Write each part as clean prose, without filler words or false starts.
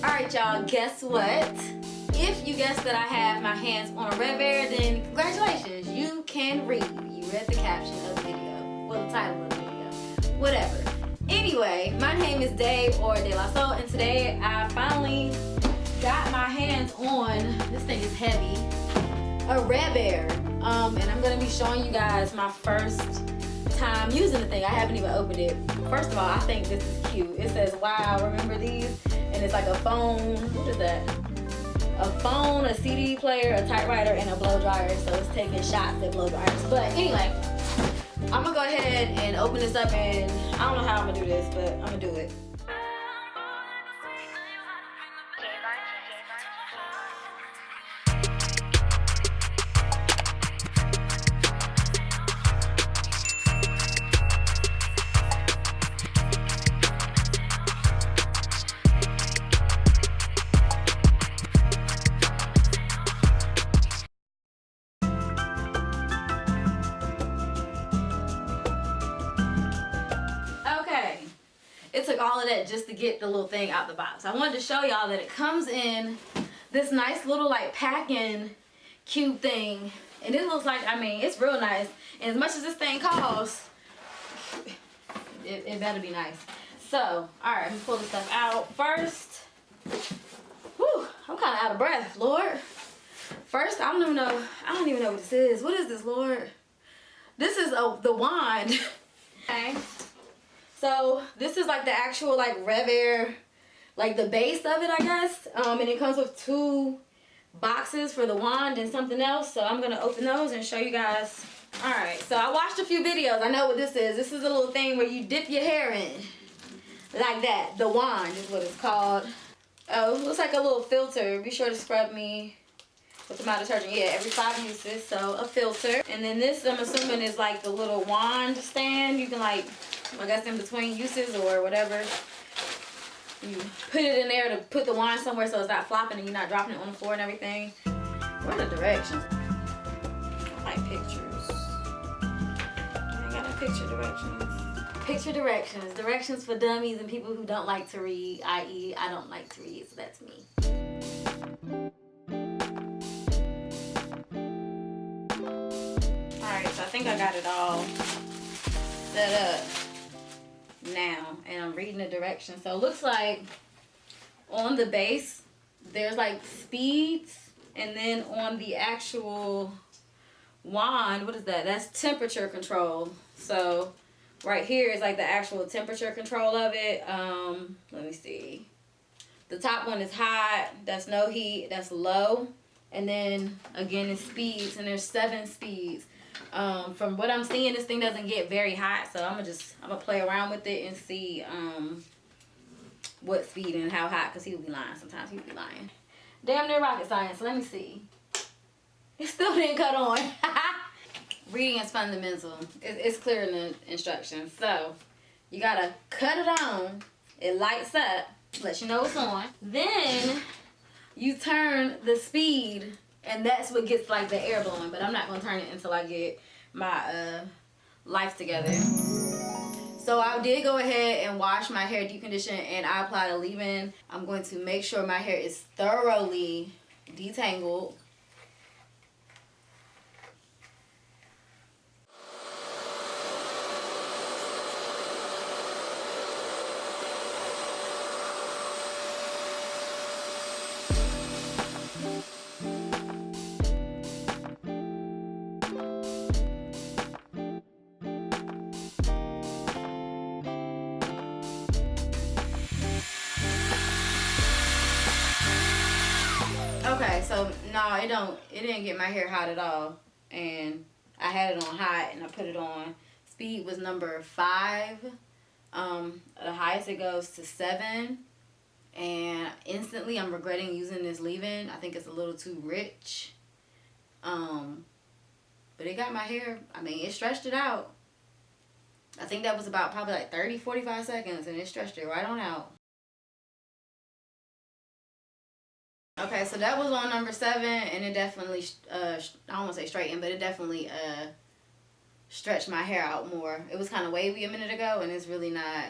Alright y'all, guess what? If you guessed that I have my hands on a Revair, then congratulations, you can read. You read the caption of the video, well, the title of the video, whatever. Anyway, my name is Dave or De La Soul, and today I finally got my hands on, this thing is heavy, a Revair. And I'm gonna be showing you guys my first time using the thing. I haven't even opened it. First of all, I think this is cute. It says, wow, remember these? And it's like a phone, what is that? A phone, a CD player, a typewriter, and a blow dryer. So it's taking shots at blow dryers. But anyway, I'm gonna go ahead and open this up, and I don't know how I'm gonna do this, but I'm gonna do it. It took all of that just to get the little thing out the box. I wanted to show y'all that it comes in this nice little like packing cube thing. And it looks like, I mean, it's real nice. And as much as this thing costs, it better be nice. So, all right, let me pull this stuff out. First, whew, I'm kind of out of breath, Lord. First, I don't even know what this is. What is this, Lord? This is the wand. Okay. So this is like the actual like Revair, like the base of it, I guess. And it comes with 2 boxes for the wand and something else. So I'm gonna open those and show you guys. All right, so I watched a few videos. I know what this is. This is a little thing where you dip your hair in, like that. The wand is what it's called. Oh, looks like a little filter. Be sure to scrub me with the mild detergent. Yeah, every 5 uses, so a filter. And then this, I'm assuming, is like the little wand stand. You can like, I guess in between uses or whatever, you put it in there to put the wand somewhere so it's not flopping and you're not dropping it on the floor and everything. What are the directions? I like pictures. I ain't got no picture directions. Picture directions. Directions for dummies and people who don't like to read, i.e. I don't like to read, so that's me. Alright, so I think I got it all set up now, and I'm reading the directions. So it looks like on the base there's like speeds, and then on the actual wand, what is that? That's temperature control. So right here is like the actual temperature control of it. Let me see. The top one is hot, that's no heat, that's low, and then again it's speeds, and there's 7 speeds. From what I'm seeing, this thing doesn't get very hot, so I'm gonna play around with it and see what speed and how hot, because he would be lying. Sometimes he would be lying. Damn near rocket science. So let me see. It still didn't cut on. Reading is fundamental. It's clear in the instructions. So you gotta cut it on. It lights up, lets you know it's on. Then you turn the speed, and that's what gets like the air blowing, but I'm not gonna turn it until I get my life together. So I did go ahead and wash my hair, deep condition, and I applied a leave-in. I'm going to make sure my hair is thoroughly detangled. Okay, so no, it didn't get my hair hot at all. And I had it on hot and I put it on. Speed was number 5. The highest it goes to 7. And instantly I'm regretting using this leave-in. I think it's a little too rich. But it got my hair, I mean, it stretched it out. I think that was about probably like 30, 45 seconds, and it stretched it right on out. Okay, so that was on number 7, and it definitely, I don't want to say straightened, but it definitely stretched my hair out more. It was kind of wavy a minute ago, and it's really not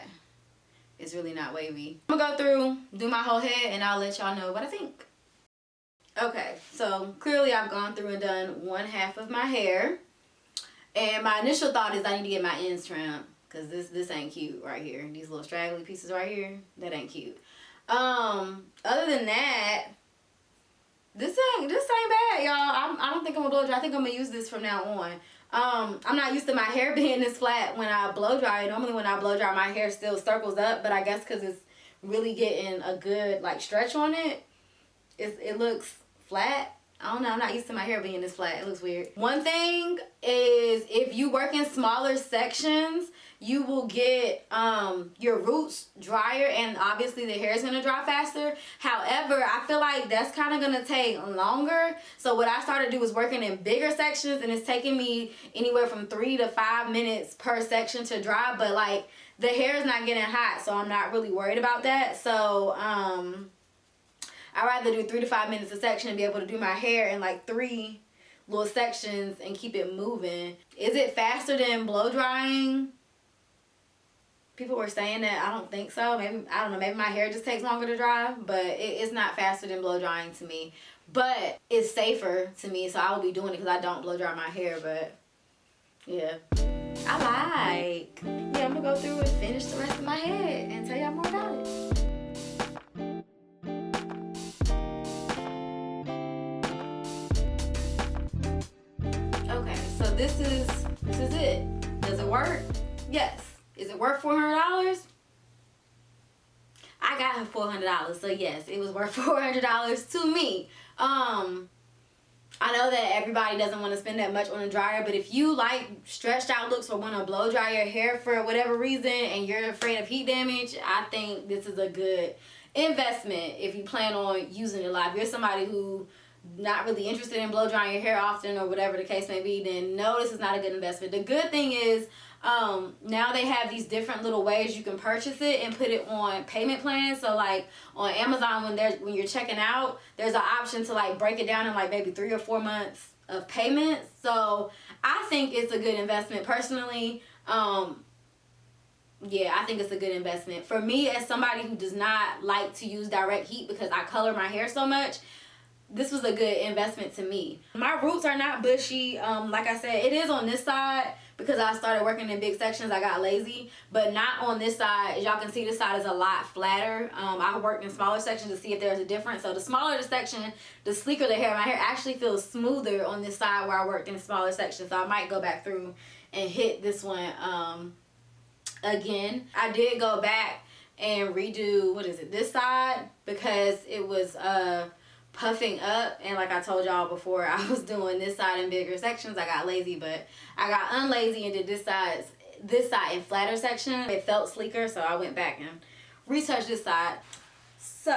it's really not wavy. I'm gonna go through, do my whole head, and I'll let y'all know what I think. Okay, so clearly I've gone through and done one half of my hair. And my initial thought is I need to get my ends trimmed, because this ain't cute right here. These little straggly pieces right here, that ain't cute. Other than that, this ain't bad, y'all. I don't think I'm gonna blow dry. I think I'm gonna use this from now on. I'm not used to my hair being this flat when I blow dry. Normally when I blow dry, my hair still circles up, but I guess because it's really getting a good like stretch on it, it looks flat. I don't know, I'm not used to my hair being this flat. It looks weird. One thing is, if you work in smaller sections, you will get your roots drier, and obviously the hair is going to dry faster. However, I feel like that's kind of going to take longer. So what I started to do was working in bigger sections, and it's taking me anywhere from 3 to 5 minutes per section to dry. But like the hair is not getting hot, so I'm not really worried about that. So I'd rather do 3 to 5 minutes a section and be able to do my hair in like 3 little sections and keep it moving. Is it faster than blow drying? People were saying that. I don't think so. Maybe, I don't know, maybe my hair just takes longer to dry, but it's not faster than blow drying to me. But it's safer to me, so I will be doing it because I don't blow dry my hair. But yeah, I like. Yeah, I'm gonna go through and finish the rest of my head and tell y'all more about it. This is it. Does it work? Yes. Is it worth $400? I got $400, so yes, it was worth $400 to me. I know that everybody doesn't want to spend that much on a dryer, but if you like stretched out looks or want to blow dry your hair for whatever reason and you're afraid of heat damage, I think this is a good investment if you plan on using it a lot. If you're somebody who not really interested in blow drying your hair often or whatever the case may be, then no, this is not a good investment. The good thing is now they have these different little ways you can purchase it and put it on payment plans. So like on Amazon, when you're checking out, there's an option to like break it down in like maybe 3 or 4 months of payments. So I think it's a good investment personally. Yeah, I think it's a good investment. For me, as somebody who does not like to use direct heat because I color my hair so much, this was a good investment to me. My roots are not bushy. Like I said, it is on this side because I started working in big sections. I got lazy, but not on this side. As y'all can see, this side is a lot flatter. I worked in smaller sections to see if there's a difference. So the smaller the section, the sleeker the hair. My hair actually feels smoother on this side where I worked in smaller sections. So I might go back through and hit this one again. I did go back and redo, this side, because it was puffing up, and like I told y'all before, I was doing this side in bigger sections. I got lazy, but I got unlazy and did this side in flatter section. It felt sleeker, so I went back and retouched this side. So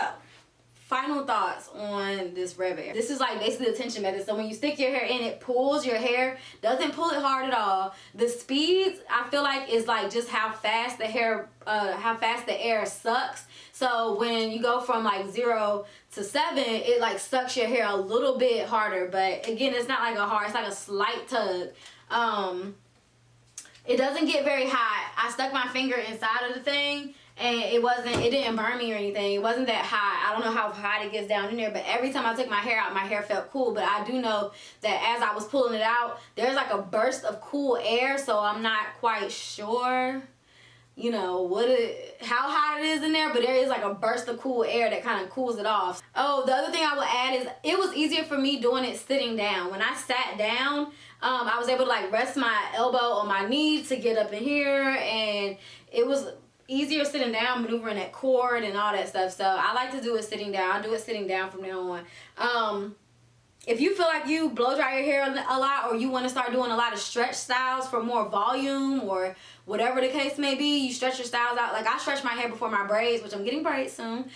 final thoughts on this Revair. This is like basically the tension method. So when you stick your hair in, it pulls your hair, doesn't pull it hard at all. The speeds, I feel like, is like just how fast the hair, how fast the air sucks. So when you go from like 0 to 7, it like sucks your hair a little bit harder. But again, it's not like a hard, it's like a slight tug. It doesn't get very hot. I stuck my finger inside of the thing, and it didn't burn me or anything. It wasn't that hot. I don't know how hot it gets down in there, but every time I took my hair out, my hair felt cool. But I do know that as I was pulling it out, there's like a burst of cool air, so I'm not quite sure, you know, how hot it is in there, but there is like a burst of cool air that kind of cools it off. Oh, the other thing I will add is it was easier for me doing it sitting down. When I sat down, I was able to like rest my elbow on my knee to get up in here, and it was easier sitting down, maneuvering that cord and all that stuff. So I like to do it sitting down. I'll do it sitting down from now on. If you feel like you blow dry your hair a lot, or you want to start doing a lot of stretch styles for more volume, or whatever the case may be, you stretch your styles out. Like I stretch my hair before my braids, which I'm getting braids soon.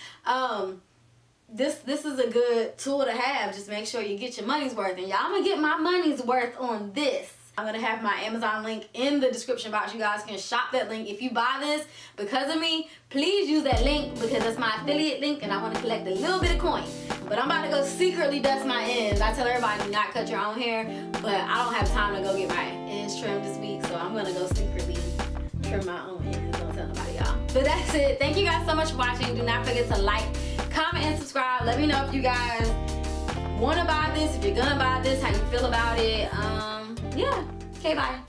This is a good tool to have. Just make sure you get your money's worth. And y'all, I'm gonna get my money's worth on this. I'm gonna have my Amazon link in the description box. You guys can shop that link. If you buy this because of me, please use that link because that's my affiliate link and I want to collect a little bit of coin. But I'm about to go secretly dust my ends. I tell everybody do not cut your own hair, but I don't have time to go get my ends trimmed this week, so I'm gonna go secretly trim my own ends. Don't tell nobody, y'all. But that's it. Thank you guys so much for watching. Do not forget to like, comment, and subscribe. Let me know if you guys want to buy this, if you're gonna buy this, how you feel about it. Yeah. Okay, bye.